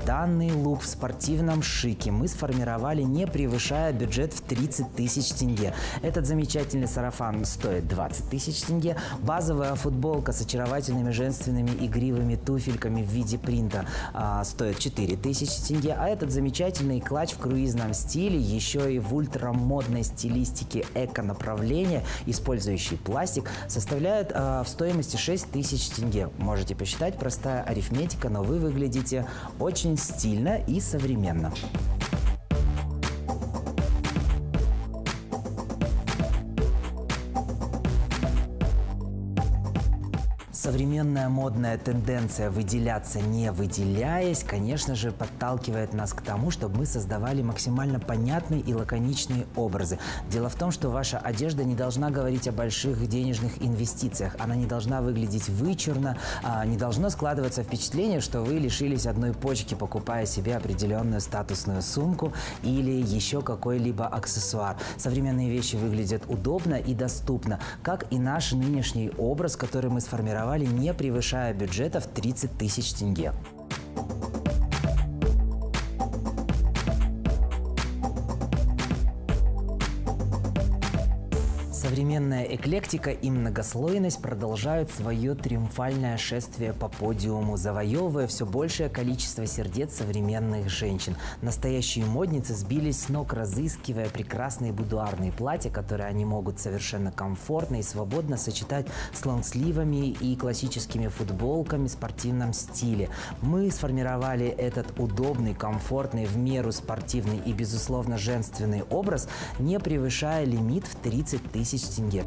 Данный лук в спортивном шике мы сформировали, не превышая бюджет в 30 тысяч тенге. Этот замечательный сарафан стоит 20 тысяч тенге. Базовая футболка с очаровательными женственными игривыми туфельками в виде принта стоит 4 тысячи тенге. А этот замечательный клатч в круизном стиле, еще и в ультрамодной стилистике эко-направления, использующий пластик, составляет в стоимости 6 тысяч тенге. Можете посчитать, простая арифметика, но вы выглядите очень стильно и современно. Современная модная тенденция выделяться не выделяясь, конечно же, подталкивает нас к тому, чтобы мы создавали максимально понятные и лаконичные образы. Дело в том, что ваша одежда не должна говорить о больших денежных инвестициях, она не должна выглядеть вычурно, не должно складываться впечатление, что вы лишились одной почки, покупая себе определенную статусную сумку или еще какой-либо аксессуар. Современные вещи выглядят удобно и доступно, как и наш нынешний образ, который мы сформировали, не превышая бюджета в 30 тысяч тенге. Современная эклектика и многослойность продолжают свое триумфальное шествие по подиуму, завоевывая все большее количество сердец современных женщин. Настоящие модницы сбились с ног, разыскивая прекрасные будуарные платья, которые они могут совершенно комфортно и свободно сочетать с лонгсливами и классическими футболками в спортивном стиле. Мы сформировали этот удобный, комфортный, в меру спортивный и, безусловно, женственный образ, не превышая лимит в 30 тысяч тенге.